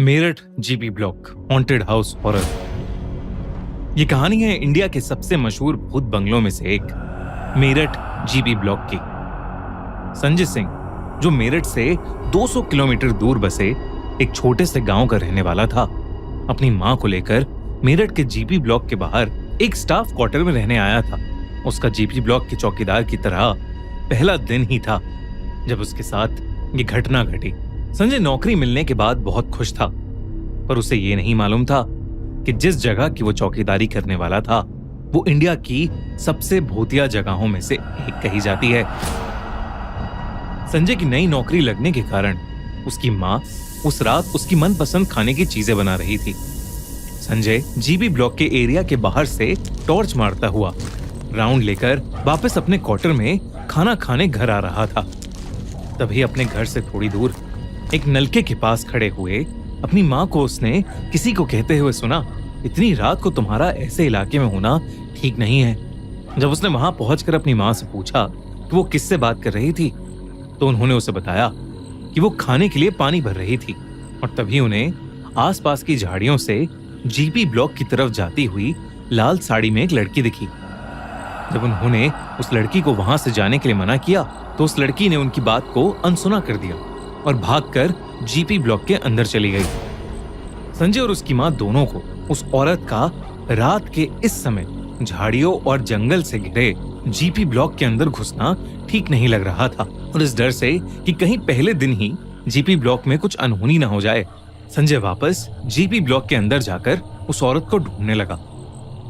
Meerut GP block haunted house horror. ये कहानी है इंडिया के सबसे मशहूर भूत बंगलों में से एक मेरठ जीपी ब्लॉक की। संजय सिंह, जो मेरठ से 200 किलोमीटर दूर बसे एक छोटे से गांव का रहने वाला था, अपनी मां को लेकर मेरठ के जीपी ब्लॉक के बाहर एक स्टाफ क्वार्टर में रहने आया था। उसका जीपी ब्लॉक के चौकीदार की तरह पहला दिन ही था जब उसके साथ ये घटना घटी। संजय नौकरी मिलने के बाद बहुत खुश था, पर उसे ये नहीं मालूम था कि जिस जगह की वो चौकीदारी करने वाला था वो इंडिया की सबसे भूतिया जगहों में से एक कही जाती है। संजय की नई नौकरी लगने के कारण उसकी मां उस रात उसकी मनपसंद खाने की चीजें बना रही थी। संजय जीबी ब्लॉक के एरिया के बाहर से टॉर्च मारता हुआ राउंड लेकर वापस अपने क्वार्टर में खाना खाने घर आ रहा था। तभी अपने घर से थोड़ी दूर एक नलके के पास खड़े हुए अपनी मां को उसने किसी को कहते हुए सुना, इतनी रात को तुम्हारा ऐसे इलाके में होना ठीक नहीं है। जब उसने वहां पहुंचकर अपनी मां से पूछा कि वो किससे बात कर रही थी, तो उन्होंने उसे बताया कि वो खाने के लिए पानी भर रही थी। और तभी उन्हें आसपास की झाड़ियों से जीपी ब्लॉक की तरफ जाती हुई लाल साड़ी में एक लड़की दिखी। जब उन्होंने उस लड़की को वहां से जाने के लिए मना किया तो उस लड़की ने उनकी बात को अनसुना कर दिया और भागकर जीपी ब्लॉक के अंदर चली गई। संजय और उसकी मां दोनों को उस औरत का रात के इस समय झाड़ियों और जंगल से घिरे जीपी ब्लॉक के अंदर घुसना ठीक नहीं लग रहा था, और इस डर से कि कहीं पहले दिन ही जीपी ब्लॉक में कुछ अनहोनी न हो जाए, संजय वापस जीपी ब्लॉक के अंदर जाकर उस औरत को ढूंढने लगा।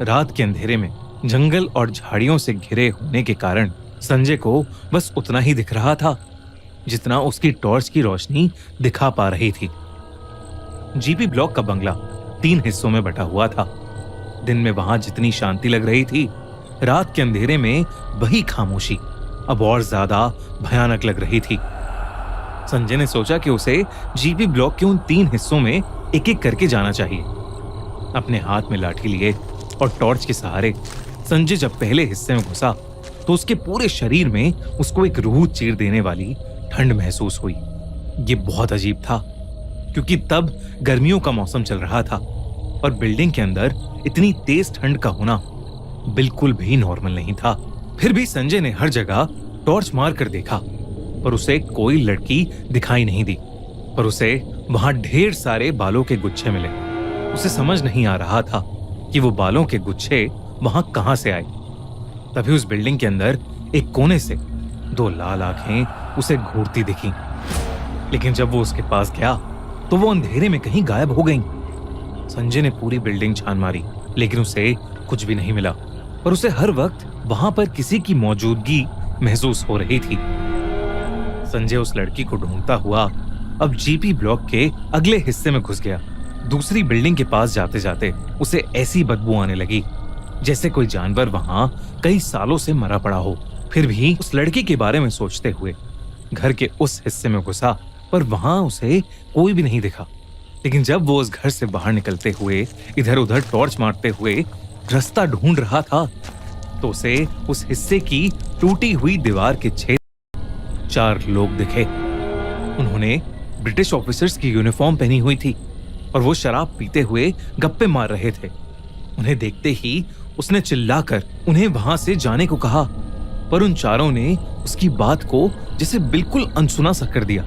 रात के अंधेरे में जंगल और झाड़ियों से घिरे होने के कारण संजय को बस उतना ही दिख रहा था जितना उसकी टॉर्च की रोशनी दिखा पा रही थी। जीपी ब्लॉक का बंगला 3 हिस्सों में बटा हुआ था। दिन में वहां जितनी शांति लग रही थी, रात के अंधेरे में वही खामोशी अब और ज्यादा भयानक लग रही थी। संजय ने सोचा कि उसे जीपी ब्लॉक के उन 3 हिस्सों में एक एक करके जाना चाहिए। अपने हाथ में लाठी लिए और टॉर्च के सहारे संजय जब पहले हिस्से में घुसा तो उसके पूरे शरीर में उसको एक रूह चीर देने वाली ठंड महसूस हुई। ये बहुत अजीब था क्योंकि तब गर्मियों का मौसम चल रहा था और बिल्डिंग के अंदर इतनी तेज ठंड का होना बिल्कुल भी नॉर्मल नहीं था। फिर भी संजय ने हर जगह टॉर्च मार कर देखा पर उसे कोई लड़की दिखाई नहीं दी, पर उसे वहां ढेर सारे बालों के गुच्छे मिले। उसे समझ नहीं आ रहा था कि वो बालों के गुच्छे वहां कहां से आए। तभी उस बिल्डिंग के अंदर एक कोने से 2 लाल आंखें उसे घूरती दिखी, लेकिन जब वो उसके पास गया तो वो अंधेरे में कहीं गायब हो गईं। संजय ने पूरी बिल्डिंग छान मारी लेकिन उसे कुछ भी नहीं मिला, पर उसे हर वक्त वहां पर किसी की मौजूदगी महसूस हो रही थी। संजय उस लड़की को ढूंढता हुआ अब जीपी ब्लॉक के अगले हिस्से में घुस गया। दूसरी बिल्डिंग के पास जाते जाते उसे ऐसी बदबू आने लगी जैसे कोई जानवर वहां कई सालों से मरा पड़ा हो। फिर भी उस लड़की के बारे में सोचते हुए घर के उस हिस्से में घुसा, पर वहां उसे कोई भी नहीं दिखा। लेकिन जब वो उस घर से बाहर निकलते हुए इधर उधर टॉर्च मारते हुए रास्ता ढूंढ रहा था तो उसे उस हिस्से की टूटी हुई दीवार के छेद 4 लोग दिखे। उन्होंने ब्रिटिश ऑफिसर्स की यूनिफॉर्म पहनी हुई थी और वो शराब पीते हुए गप्पे मार रहे थे। उन्हें देखते ही उसने चिल्लाकर उन्हें वहां से जाने को कहा, पर उन चारों ने उसकी बात को जैसे बिल्कुल अनसुना सा कर दिया।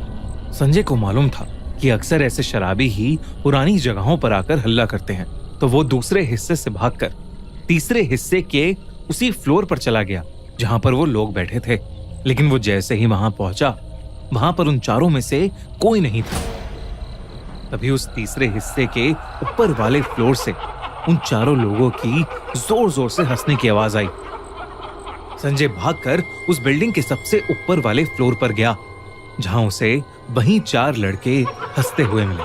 संजय को मालूम था कि अक्सर ऐसे शराबी ही पुरानी जगहों पर आकर हल्ला करते हैं, तो वो दूसरे हिस्से से भागकर तीसरे हिस्से के उसी फ्लोर पर चला गया जहां पर वो लोग बैठे थे। लेकिन वो जैसे ही वहां पहुंचा, वहां पर उन चारों में से कोई नहीं था। तभी उस तीसरे हिस्से के ऊपर वाले फ्लोर से उन चारों लोगों की जोर जोर से हंसने की आवाज आई। संजय भागकर उस बिल्डिंग के सबसे ऊपर वाले फ्लोर पर गया जहां उसे वहीं 4 लड़के हंसते हुए मिले।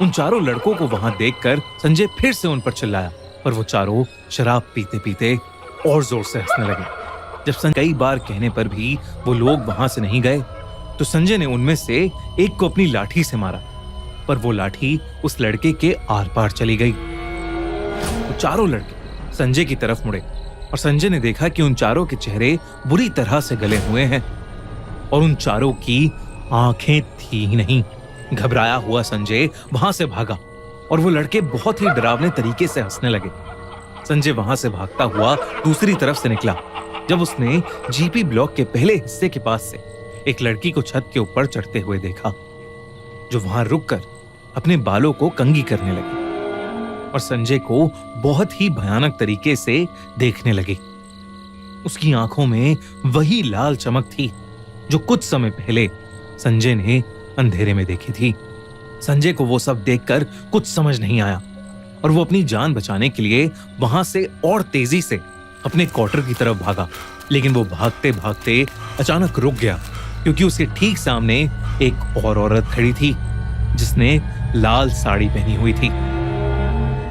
उन चारों लड़कों को वहां देखकर संजय फिर से उन पर चिल्लाया, पर वो चारों शराब पीते पीते और जोर से हंसने लगे। जब संजय कई बार कहने पर भी वो लोग वहां से नहीं गए तो संजय ने उनमें से एक को अपनी लाठी से मारा, पर वो लाठी उस लड़के के आर पार चली गई। वो चारों लड़के संजय की तरफ मुड़े और संजय ने देखा कि उन चारों के चेहरे बुरी तरह से गले हुए हैं और उन चारों की आंखें थी ही नहीं। घबराया हुआ संजय वहां से भागा और वो लड़के बहुत ही डरावने तरीके से हंसने लगे। संजय वहां से भागता हुआ दूसरी तरफ से निकला जब उसने जीपी ब्लॉक के पहले हिस्से के पास से एक लड़की को छत के ऊपर चढ़ते हुए देखा, जो वहां रुककर अपने बालों को कंघी करने लगी और संजय को बहुत ही भयानक तरीके से देखने लगी। उसकी आंखों में वही लाल चमक थी जो कुछ समय पहले संजय ने अंधेरे में देखी थी। संजय को वो सब देखकर कुछ समझ नहीं आया और वो अपनी जान बचाने के लिए वहां से और तेजी से अपने क्वार्टर की तरफ भागा। लेकिन वो भागते भागते अचानक रुक गया क्योंकि उसके ठीक सामने एक और औरत खड़ी थी जिसने लाल साड़ी पहनी हुई थी।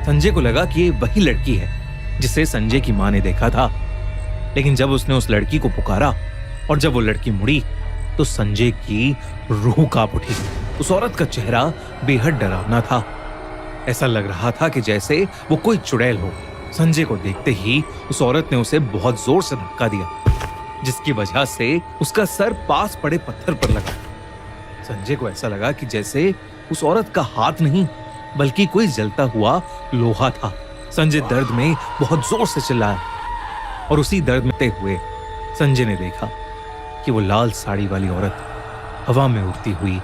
संजय को लगा कि ये वही लड़की है जिसे संजय की मां ने देखा था। लेकिन जब उसने उस लड़की को पुकारा और जब वो लड़की मुड़ी तो संजय की रूह कांप उठी। उस औरत का चेहरा बेहद डरावना था। ऐसा लग रहा था कि जैसे वो कोई चुड़ैल हो। संजय को देखते ही उस औरत ने उसे बहुत जोर से धक्का दिया, जिसकी वजह से उसका सर पास पड़े पत्थर पर लगा। संजय को ऐसा लगा कि जैसे उस औरत का हाथ नहीं बल्कि कोई जलता हुआ लोहा था। संजय दर्द में बहुत जोर से चिल्लाया और उसी दर्द में ते हुए संजय ने देखा कि वो लाल साड़ी वाली औरत हवा में उड़ती हुई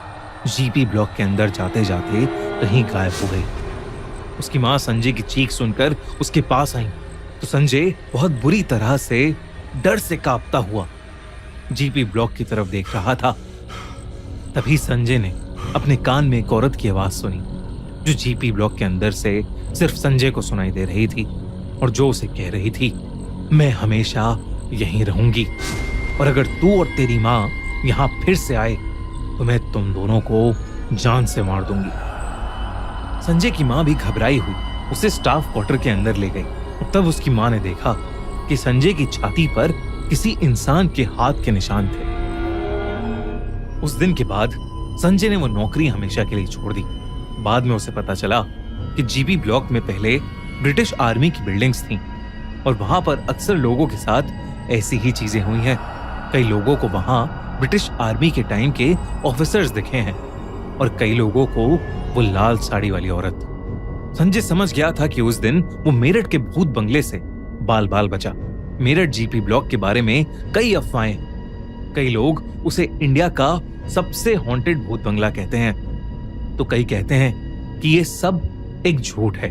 जीपी ब्लॉक के अंदर जाते जाते कहीं गायब हो गई। उसकी मां संजय की चीख सुनकर उसके पास आई तो संजय बहुत बुरी तरह से डर से कांपता हुआ जीपी ब्लॉक की तरफ देख रहा था। तभी संजय ने अपने कान में एक औरत की आवाज सुनी जो जीपी ब्लॉक के अंदर से सिर्फ संजय को सुनाई दे रही थी और जो उसे कह रही थी, मैं हमेशा यहीं रहूंगी और अगर तू और तेरी मां यहां फिर से आए तो मैं तुम दोनों को जान से मार दूंगी। संजय की मां भी घबराई हुई उसे स्टाफ क्वार्टर के अंदर ले गई। तब उसकी मां ने देखा कि संजय की छाती पर किसी इंसान के हाथ के निशान थे। उस दिन के बाद संजय ने वो नौकरी हमेशा के लिए छोड़ दी। बाद में उसे पता चला कि जीपी ब्लॉक में पहले ब्रिटिश आर्मी की बिल्डिंग्स थीं और वहां पर अक्सर लोगों के साथ ऐसी ही चीजें हुई हैं। कई लोगों को वहां ब्रिटिश आर्मी के टाइम के ऑफिसर्स दिखे हैं और कई लोगों को वो लाल साड़ी वाली औरत। संजय समझ गया था कि उस दिन वो मेरठ के भूत बंगले से बाल बाल बचा। मेरठ जीपी ब्लॉक के बारे में कई अफवाहें, कई लोग उसे इंडिया का सबसे हॉन्टेड भूत बंगला कहते हैं तो कई कहते हैं कि ये सब एक झूठ है।